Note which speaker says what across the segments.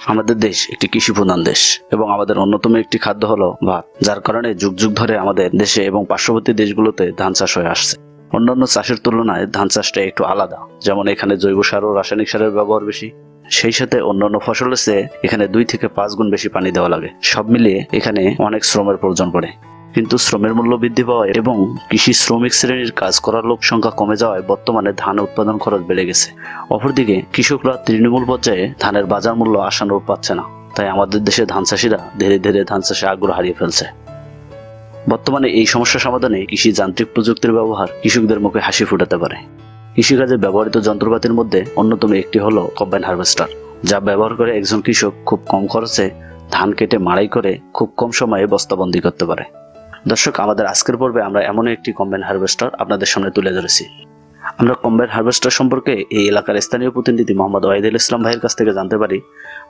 Speaker 1: আমাদের দেশ একটি কৃষি প্রধান দেশ এবং আমাদের অন্যতম একটি খাদ্য হলো ভাত, যার কারণে যুগ যুগ ধরে আমাদের দেশে এবং পার্শ্ববর্তী দেশগুলোতে ধান চাষ হয়ে আসছে। অন্যান্য চাষের তুলনায় ধান চাষটা একটু আলাদা, যেমন এখানে জৈব সার ও রাসায়নিক সারের ব্যবহার বেশি। সেই সাথে অন্যান্য ফসলের চেয়ে এখানে 2 থেকে 5 গুণ বেশি পানি দেওয়া লাগে। সব মিলিয়ে এখানে অনেক শ্রমের প্রয়োজন পড়ে। কিন্তু শ্রমের মূল্য বৃদ্ধি পাওয়ায় এবং কৃষি শ্রমিক শ্রেণীর কাজ করার লোক সংখ্যা কমে যাওয়ায় বর্তমানে ধান উৎপাদন খরচ বেড়ে গেছে। অপরদিকে কৃষকরা তৃণমূল পর্যায়ে ধানের বাজার মূল্য আশানুরূপ পাচ্ছে না, তাই আমাদের দেশে ধান চাষিরা ধীরে ধীরে ধান চাষে আগ্রহ হারিয়ে ফেলছে। বর্তমানে এই সমস্যা সমাধানে কৃষি যান্ত্রিক প্রযুক্তির ব্যবহার কৃষকদের মুখে হাসি ফুটাতে পারে। কৃষিকাজে ব্যবহৃত যন্ত্রপাতির মধ্যে অন্যতম একটি হলো কম্বাইন হারভেস্টার, যা ব্যবহার করে একজন কৃষক খুব কম খরচে ধান কেটে মাড়াই করে খুব কম সময়ে বস্তাবন্দি করতে পারে। দর্শক, আমাদের আজকের পর্বে আমরা এমন একটি কম্বাইন হারভেস্টার আপনাদের সামনে তুলে ধরেছি। আমরা কম্বাইন হারভেস্টার সম্পর্কে এই এলাকার স্থানীয় প্রতিনিধি মোহাম্মদ ওয়াহিদুল ইসলাম ভাইয়ের কাছ থেকে জানতে পারি।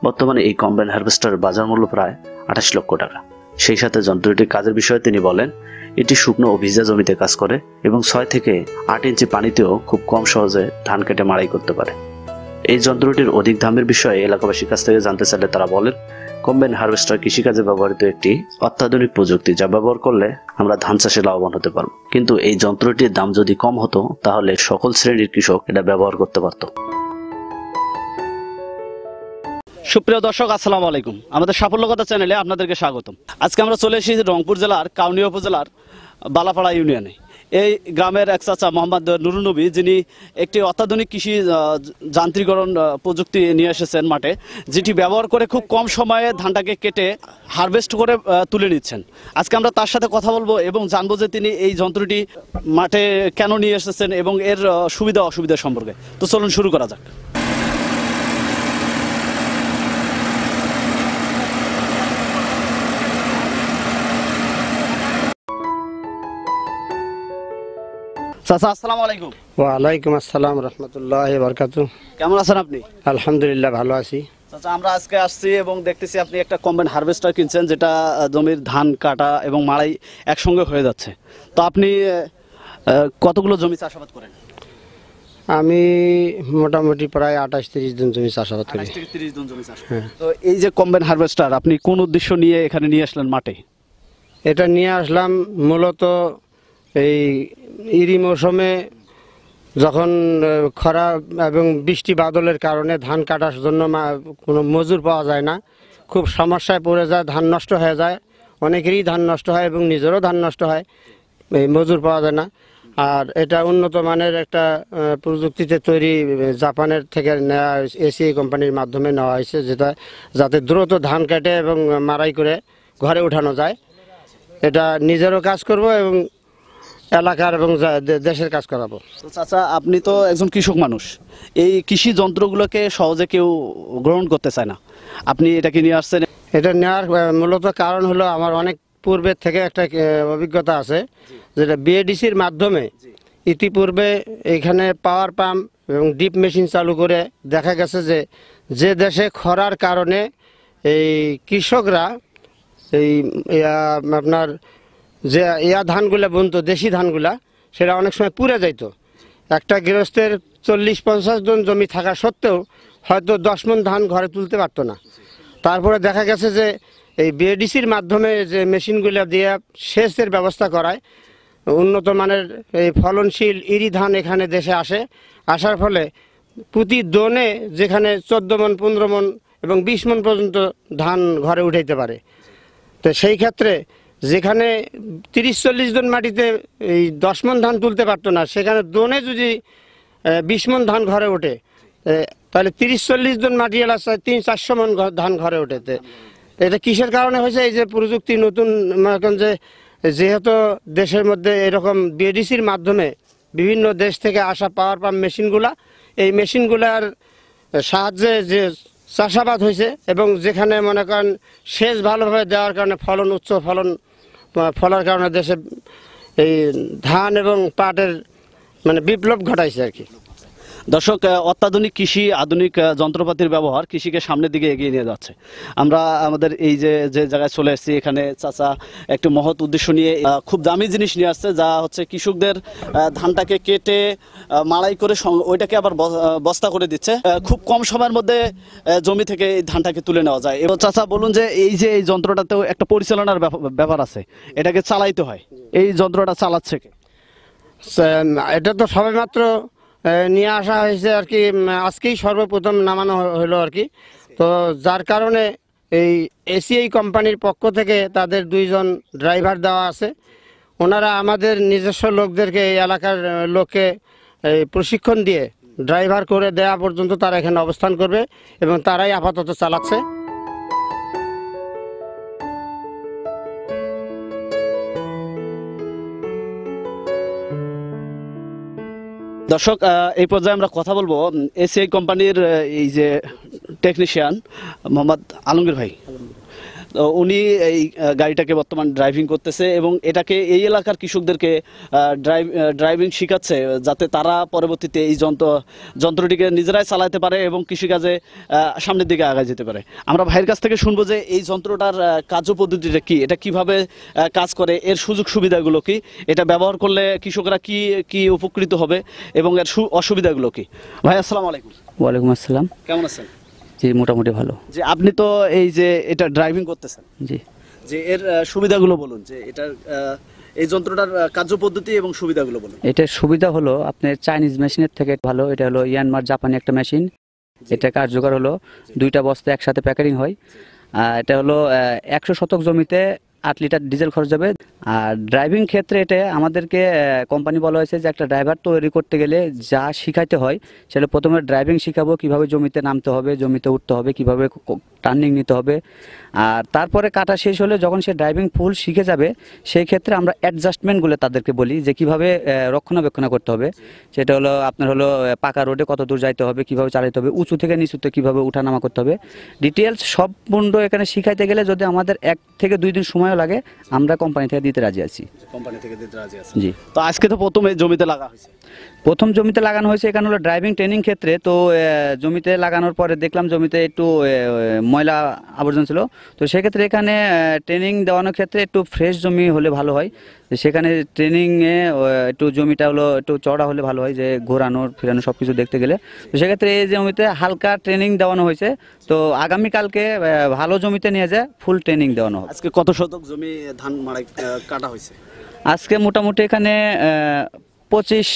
Speaker 1: বর্তমানে এই কম্বাইন হারভেস্টারের বাজার মূল্য প্রায় 28 লক্ষ টাকা। সেই সাথে যন্ত্রটির কাজের বিষয়ে তিনি বলেন, এটি শুকনো ও ভিজা জমিতে কাজ করে এবং 6 থেকে 8 ইঞ্চি পানিতেও খুব কম সহজে ধান কেটে মাড়াই করতে পারে। এই যন্ত্রটির অধিক দামের বিষয়ে এলাকাবাসীর কাছ থেকে জানতে চাইলে তারা বলেন, কম্বাইন হারভেস্টার কৃষিকাজে ব্যবহৃত একটি অত্যাধুনিক প্রযুক্তি, যা ব্যবহার করলে আমরা ধান চাষে লাভবান হতে পারব। কিন্তু এই যন্ত্রটির দাম যদি কম হতো তাহলে সকল শ্রেণীর কৃষক এটা ব্যবহার করতে পারত।
Speaker 2: সুপ্রিয় দর্শক, আসসালামু আলাইকুম। আমাদের সাফল্য কথা চ্যানেলে আপনাদেরকে স্বাগতম। আজকে আমরা চলে এসেছি রংপুর জেলার কাউনিয়া উপজেলার বালাপাড়া ইউনিয়নে। এই গ্রামের এক চাচা মোহাম্মদ নুরুন নবী, যিনি একটি অত্যাধুনিক কৃষি যান্ত্রিকরণ প্রযুক্তি নিয়ে এসেছেন মাঠে, যেটি ব্যবহার করে খুব কম সময়ে ধানটাকে কেটে হারভেস্ট করে তুলে নিচ্ছেন। আজকে আমরা তার সাথে কথা বলবো এবং জানবো যে তিনি এই যন্ত্রটি মাঠে কেন নিয়ে এসেছেন এবং এর সুবিধা অসুবিধা সম্পর্কে। তো চলুন শুরু করা যাক। চাচা, আসসালামু আলাইকুম।
Speaker 3: ওয়ালাইকুম আসসালাম রহমতুল্লাহি ওয়া বারাকাতুহু।
Speaker 2: কেমন আছেন আপনি?
Speaker 3: আলহামদুলিল্লাহ, ভালো আছি।
Speaker 2: চাচা, আমরা আজকে আসছি এবং দেখতেছি আপনি একটা কম্বাইন হারভেস্টার কিনছেন, যেটা জমির ধান কাটা এবং মাড়াই একসঙ্গে হয়ে যাচ্ছে। তো আপনি কতগুলো জমি চাষাবাদ করেন?
Speaker 3: আমি মোটামুটি প্রায় 28-30 জন জমি চাষাবাদ করি।
Speaker 2: 28 থেকে 30 জন জমি চাষ করেন। তো এই যে কম্বাইন হারভেস্টার আপনি কোন উদ্দেশ্য নিয়ে এখানে নিয়ে আসলেন মাঠে?
Speaker 3: এটা নিয়ে আসলাম মূলত এই ইরি মৌসুমে যখন খরা এবং বৃষ্টি বাদলের কারণে ধান কাটার জন্য কোনো মজুর পাওয়া যায় না, খুব সমস্যায় পড়ে যায়, ধান নষ্ট হয়ে যায়, অনেকেরই ধান নষ্ট হয় এবং নিজেরও ধান নষ্ট হয়, এই মজুর পাওয়া যায় না। আর এটা উন্নত মানের একটা প্রযুক্তিতে তৈরি, জাপানের থেকে নেওয়া, এসিআই কোম্পানির মাধ্যমে নেওয়া হয়েছে, যেটা যাতে দ্রুত ধান কেটে এবং মাড়াই করে ঘরে উঠানো যায়। এটা নিজেরও কাজ করব এবং এলাকার এবং দেশের কাজ করাবো।
Speaker 2: তো চাচা, আপনি তো একজন কৃষক মানুষ, এই কৃষি যন্ত্রগুলোকে সহজে কেউ গ্রহণ করতে চায় না, আপনি এটাকে নিয়ে আসছেন।
Speaker 3: এটা নেওয়ার মূলত কারণ হলো আমার অনেক পূর্বের থেকে একটা অভিজ্ঞতা আছে, যেটা বিএডিসির মাধ্যমে ইতিপূর্বে এখানে পাওয়ার পাম্প এবং ডিপ মেশিন চালু করে দেখা গেছে যে দেশে খরার কারণে এই কৃষকরা এই আপনার যে ধানগুলা বুনতো, দেশি ধানগুলা, সেটা অনেক সময় পুড়ে যাইতো। একটা গৃহস্থের 40-50 জন জমি থাকা সত্ত্বেও হয়তো 10 মণ ধান ঘরে তুলতে পারতো না। তারপরে দেখা গেছে যে এই বিএডিসির মাধ্যমে যে মেশিনগুলো দিয়ে সেচের ব্যবস্থা করায়, উন্নত মানের এই ফলনশীল ইরি ধান এখানে দেশে আসার ফলে প্রতি দোনে যেখানে 14 মণ, 15 মণ এবং 20 মণ পর্যন্ত ধান ঘরে উঠাইতে পারে। তো সেই ক্ষেত্রে যেখানে 30-40 জন মাটিতে এই 10 মণ ধান তুলতে পারতো না, সেখানে দোনে যদি 20 মণ ধান ঘরে ওঠে, তাহলে 30-40 জন মাটি এলা 300-400 মণ ধান ঘরে ওঠেতে। এটা কিসের কারণে হয়েছে? এই যে প্রযুক্তি নতুন, যেহেতু দেশের মধ্যে এরকম বিএডিসির মাধ্যমে বিভিন্ন দেশ থেকে আসা পাওয়ার পাম্প মেশিনগুলা, এই মেশিনগুলার সাহায্যে যে চাষাবাদ হয়েছে এবং যেখানে মনে করেন সেচ ভালোভাবে দেওয়ার কারণে উচ্চ ফলার কারণে দেশে এই ধান এবং পাটের বিপ্লব ঘটাইছে আর কি।
Speaker 2: দর্শক, অত্যাধুনিক কৃষি, আধুনিক যন্ত্রপাতির ব্যবহার কৃষিকে সামনের দিকে এগিয়ে নিয়ে যাচ্ছে। আমরা আমাদের এই যে যে জায়গায় চলে এসেছি, এখানে চাচা একটি মহৎ উদ্দেশ্য নিয়ে খুব দামি জিনিস নিয়ে আসছে, যা হচ্ছে কৃষকদের ধানটাকে কেটে মাড়াই করে ওইটাকে আবার বস্তা করে দিচ্ছে। খুব কম সময়ের মধ্যে জমি থেকে এই ধানটাকে তুলে নেওয়া যায়। এবার চাচা বলুন যে এই যে এই যন্ত্রটাতেও একটা পরিচালনার ব্যাপার আছে, এটাকে চালাইতে হয়, এই যন্ত্রটা চালাচ্ছে কে?
Speaker 3: এটা তো সবেমাত্র নিয়ে আসা হয়েছে আর কি, আজকেই সর্বপ্রথম নামানো হলো আর কি। তো যার কারণে এই এসিআই কোম্পানির পক্ষ থেকে তাদের 2 জন ড্রাইভার দেওয়া আছে। ওনারা আমাদের নিজস্ব লোকদেরকে, এই এলাকার লোককে প্রশিক্ষণ দিয়ে ড্রাইভার করে দেওয়া পর্যন্ত তারা এখানে অবস্থান করবে এবং তারাই আপাতত চালাচ্ছে।
Speaker 2: দর্শক, এই পর্যায়ে আমরা কথা বলবো এসিআই কোম্পানির এই যে টেকনিশিয়ান মোহাম্মদ আলমগীর ভাই। তো উনি এই গাড়িটাকে বর্তমান ড্রাইভিং করতেছে এবং এটাকে এই এলাকার কৃষকদেরকে ড্রাইভিং শেখাচ্ছে, যাতে তারা পরবর্তীতে এই যন্ত্রটিকে নিজেরাই চালাতে পারে এবং কৃষিকাজে সামনের দিকে আগায় যেতে পারে। আমরা ভাইয়ের কাছ থেকে শুনবো যে এই যন্ত্রটার কার্যপদ্ধতিটা কি, এটা কিভাবে কাজ করে, এর সুযোগ সুবিধাগুলো কি, এটা ব্যবহার করলে কৃষকরা কি কি উপকৃত হবে এবং এর অসুবিধাগুলো কি। ভাই আসসালামু আলাইকুম।
Speaker 4: ওয়ালাইকুম আসসালাম।
Speaker 2: কেমন আছেন?
Speaker 4: জি, মোটামুটি ভালো।
Speaker 2: যে আপনি তো এই যে এটা ড্রাইভিং করতেছেন,
Speaker 4: জি,
Speaker 2: যে এর সুবিধাগুলো বলুন, যে এটার এই যন্ত্রটার কার্যপদ্ধতি এবং সুবিধাগুলো বলুন।
Speaker 4: এটার সুবিধা হলো আপনার চাইনিজ মেশিনের থেকে ভালো। এটা হলো ইয়ানমার জাপানি একটা মেশিন। এটা কার্যকর হলো 2টা বস্তা একসাথে প্যাকেটিং হয়। এটা হলো 100 শতক জমিতে 8 লিটার ডিজেল খরচ যাবে। আর ড্রাইভিং ক্ষেত্রে এটা আমাদেরকে কোম্পানি বলা হয়েছে যে একটা ড্রাইভার তৈরি করতে গেলে যা শিখাইতে হয় সেটা প্রথমে ড্রাইভিং শিখাবো, কিভাবে জমিতে নামতে হবে, জমিতে উঠতে হবে, কিভাবে টার্নিং নিতে হবে। আর তারপরে কাটা শেষ হলে যখন সে ড্রাইভিং ফুল শিখে যাবে, সেই ক্ষেত্রে আমরা অ্যাডজাস্টমেন্টগুলো তাদেরকে বলি যে কিভাবে রক্ষণাবেক্ষণ করতে হবে। সেটা হলো আপনার হলো পাকা রোডে কত দূর যাইতে হবে, কিভাবে চালাতে হবে, উঁচু থেকে নিচুতে কিভাবে উঠানামা করতে হবে, ডিটেলস সম্পূর্ণ এখানে শিখাইতে গেলে যদি আমাদের 1 থেকে 2 দিন সময়ও লাগে, আমরা কোম্পানি থেকে দিতে রাজি আছি।
Speaker 2: কোম্পানি থেকে দিতে রাজি আছে।
Speaker 4: জি।
Speaker 2: তো আজকে তো প্রথমে জমিতে লাগা হয়েছে।
Speaker 4: প্রথম জমিতে লাগানো হয়েছে, এখানে হলো ড্রাইভিং ট্রেনিং ক্ষেত্রে। তো জমিতে লাগানোর পরে দেখলাম জমিতে একটু ময়লা আবর্জনা ছিল। তো সেক্ষেত্রে এখানে ট্রেনিং দেওয়ানোর ক্ষেত্রে একটু ফ্রেশ জমি হলে ভালো হয়। সেখানে ট্রেনিংয়ে একটু জমিটা হলো একটু চড়া হলে ভালো হয়, যে ঘোরানোর ফেরানো সব কিছু দেখতে গেলে। তো সেক্ষেত্রে এই জমিতে হালকা ট্রেনিং দেওয়ানো হয়েছে। তো আগামীকালকে ভালো জমিতে নিয়ে যায় ফুল ট্রেনিং দেওয়ানো হবে।
Speaker 2: আজকে কত শতক জমি ধান মাড়াই কাটা হয়েছে?
Speaker 4: আজকে মোটামুটি এখানে 25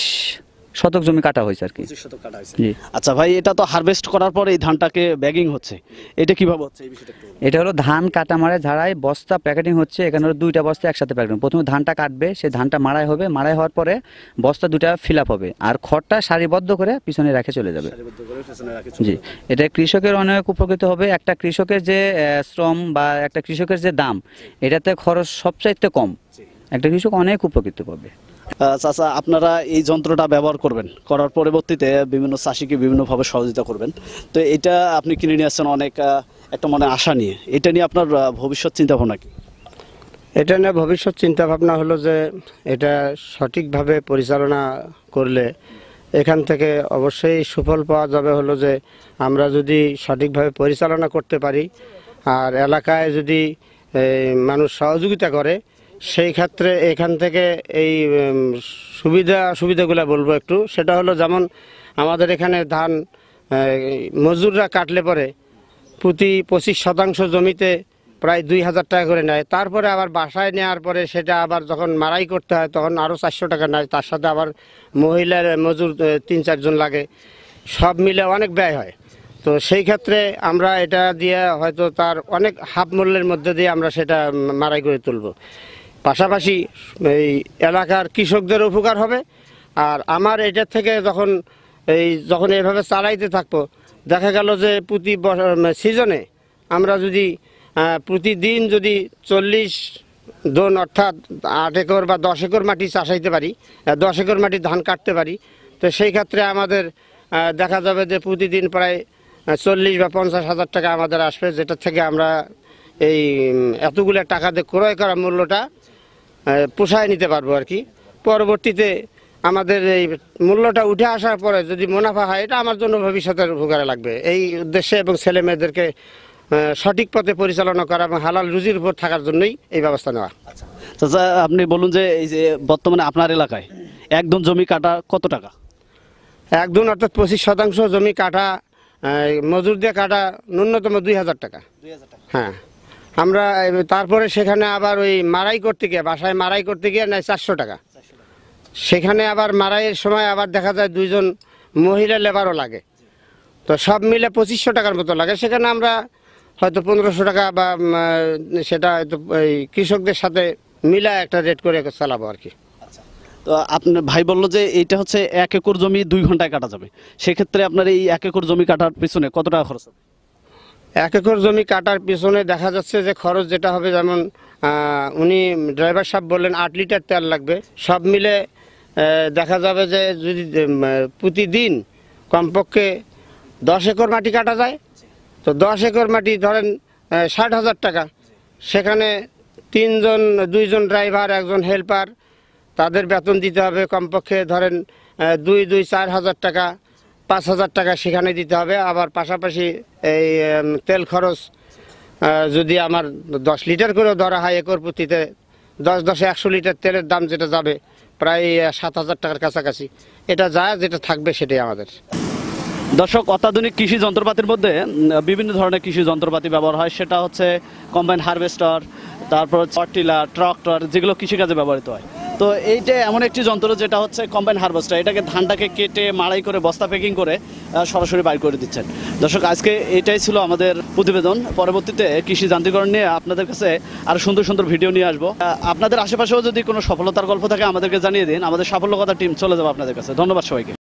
Speaker 4: শতক জমি কাটা হয়েছে আর কি।
Speaker 2: 25 শতক কাটা হয়েছে।
Speaker 4: জি।
Speaker 2: আচ্ছা ভাই, এটা তো হারভেস্ট করার পরে এই ধানটাকে ব্যাগিং হচ্ছে, এটা কিভাবে হচ্ছে এই বিষয়টা একটু বলুন।
Speaker 4: এটা হলো ধান কাটা মারাই ঝাড়াই বস্তা প্যাকেটিং হচ্ছে। এখানে হলো 2টা বস্তা একসাথে প্যাকেটিং। প্রথমে ধানটা কাটবে, সেই ধানটা মাড়াই হবে, মাড়াই হওয়ার পরে বস্তা 2টা ফিল আপ হবে, আর খড়টা সারিবদ্ধ করে পিছনে রেখে চলে যাবে।
Speaker 2: সারিবদ্ধ করে পেছনে রাখে
Speaker 4: জি, এটা কৃষকের অনেক উপকৃত হবে। একটা কৃষকের যে শ্রম বা একটা কৃষকের যে দাম, এটাতে খরচ সবচাইতে কম। একটা কৃষক অনেক উপকৃত পাবে।
Speaker 2: চাচা, আপনারা এই যন্ত্রটা ব্যবহার করবেন, করার পরবর্তীতে বিভিন্ন চাষিকে বিভিন্নভাবে সহযোগিতা করবেন। তো এটা আপনি কিনে নিয়ে আসছেন অনেক একটা মনে আশা নিয়ে, এটা নিয়ে আপনার ভবিষ্যৎ চিন্তা ভাবনা কি?
Speaker 3: এটা নিয়ে ভবিষ্যৎ চিন্তা ভাবনা হলো যে এটা সঠিকভাবে পরিচালনা করলে এখান থেকে অবশ্যই সুফল পাওয়া যাবে। হলো যে আমরা যদি সঠিকভাবে পরিচালনা করতে পারি আর এলাকায় যদি মানুষ সহযোগিতা করে, সেই ক্ষেত্রে এখান থেকে এই সুবিধাগুলো বলবো একটু। সেটা হলো যেমন আমাদের এখানে ধান মজুররা কাটলে পরে প্রতি 25% জমিতে প্রায় 2000 টাকা করে নেয়। তারপরে আবার বাসায় নেওয়ার পরে সেটা আবার যখন মাড়াই করতে হয় তখন আরও 400 টাকা নেয়। তার সাথে আবার মহিলার মজুর 3-4 জন লাগে, সব মিলে অনেক ব্যয় হয়। তো সেই ক্ষেত্রে আমরা এটা দিয়ে হয়তো তার অনেক হাফ মূল্যের মধ্যে দিয়ে আমরা সেটা মাড়াই করে তুলব। পাশাপাশি এই এলাকার কৃষকদের উপকার হবে। আর আমার এটার থেকে যখন এইভাবে চালাইতে থাকবো, দেখা গেল যে প্রতি সিজনে আমরা যদি প্রতিদিন যদি 40 দোন অর্থাৎ 8 একর বা 10 একর মাটি চাষাইতে পারি, 10 একর মাটি ধান কাটতে পারি, তো সেই ক্ষেত্রে আমাদের দেখা যাবে যে প্রতিদিন প্রায় 40 বা 50 হাজার টাকা আমাদের আসবে, যেটা থেকে আমরা এই এতগুলো টাকা দিয়ে ক্রয় করা মূল্যটা পোষায় নিতে পারবো আর কি। পরবর্তীতে আমাদের এই মূল্যটা উঠে আসার পরে যদি মুনাফা হয়, এটা আমার জন্য ভবিষ্যতের উপকারে লাগবে। এই উদ্দেশ্যে এবং ছেলে মেয়েদেরকে সঠিক পথে পরিচালনা করা এবং হালাল রুজির উপর থাকার জন্যই এই ব্যবস্থা নেওয়া।
Speaker 2: চাচা, আপনি বলুন যে এই যে বর্তমানে আপনার এলাকায় একদম জমি কাটা কত টাকা?
Speaker 3: একদম অর্থাৎ 25% জমি কাটা, মজুর দিয়ে কাটা ন্যূনতম 2000 টাকা। হ্যাঁ, আমরা তারপরে সেখানে আবার ওই মারাই করতে গিয়ে, বাসায় মারাই করতে গিয়ে নেয় 400 টাকা। সেখানে আবার মারাইয়ের সময় আবার দেখা যায় 2 জন মহিলা লেবারও লাগে, তো সব মিলে 2500 টাকার মতো লাগে। সেখানে আমরা হয়তো 1500 টাকা বা সেটা হয়তো এই কৃষকদের সাথে মিলা একটা রেট করে চালাবো আর কি।
Speaker 2: তো আপনার ভাই বললো যে এইটা হচ্ছে 1 একর জমি 2 ঘন্টায় কাটা যাবে, সেক্ষেত্রে আপনার এই 1 একর জমি কাটার পিছনে কত টাকা খরচ হবে?
Speaker 3: 1 একর জমি কাটার পিছনে দেখা যাচ্ছে যে খরচ যেটা হবে, যেমন উনি ড্রাইভার সাহেব বললেন 8 লিটার তেল লাগবে। সব মিলে দেখা যাবে যে যদি প্রতিদিন কমপক্ষে 10 একর মাটি কাটা যায়, তো 10 একর মাটি ধরেন 60,000 টাকা। সেখানে 2 জন ড্রাইভার, 1 জন হেল্পার, তাদের বেতন দিতে হবে কমপক্ষে ধরেন 4,000 টাকা, 5,000 টাকা সেখানে দিতে হবে। আবার পাশাপাশি এই তেল খরচ যদি আমার 10 লিটার করেও ধরা হয় একর প্রতিতে, 10-10 100 লিটার তেলের দাম যেটা যাবে প্রায় 7,000 টাকার কাছাকাছি। এটা যায়, যেটা থাকবে সেটাই আমাদের।
Speaker 2: দর্শক, অত্যাধুনিক কৃষি যন্ত্রপাতির মধ্যে বিভিন্ন ধরনের কৃষি যন্ত্রপাতি ব্যবহার হয়, সেটা হচ্ছে কম্বাইন হারভেস্টার, তারপর টিলার, ট্রাক্টর, যেগুলো কৃষিকাজে ব্যবহৃত হয়। তো এইটা এমন একটি যন্ত্র যেটা হচ্ছে কম্বাইন হারভেস্টার, এটাকে ধানটাকে কেটে মাড়াই করে বস্তা প্যাকিং করে সরাসরি বাইর করে দিচ্ছেন। দর্শক, আজকে এটাই ছিল আমাদের প্রতিবেদন। পরবর্তীতে কৃষি যান্ত্রিকরণ নিয়ে আপনাদের কাছে আরো সুন্দর সুন্দর ভিডিও নিয়ে আসবো। আপনাদের আশেপাশেও যদি কোনো সফলতার গল্প থাকে আমাদেরকে জানিয়ে দিন, আমাদের সাফল্য কথা টিম চলে যাবে আপনাদের কাছে। ধন্যবাদ সবাইকে।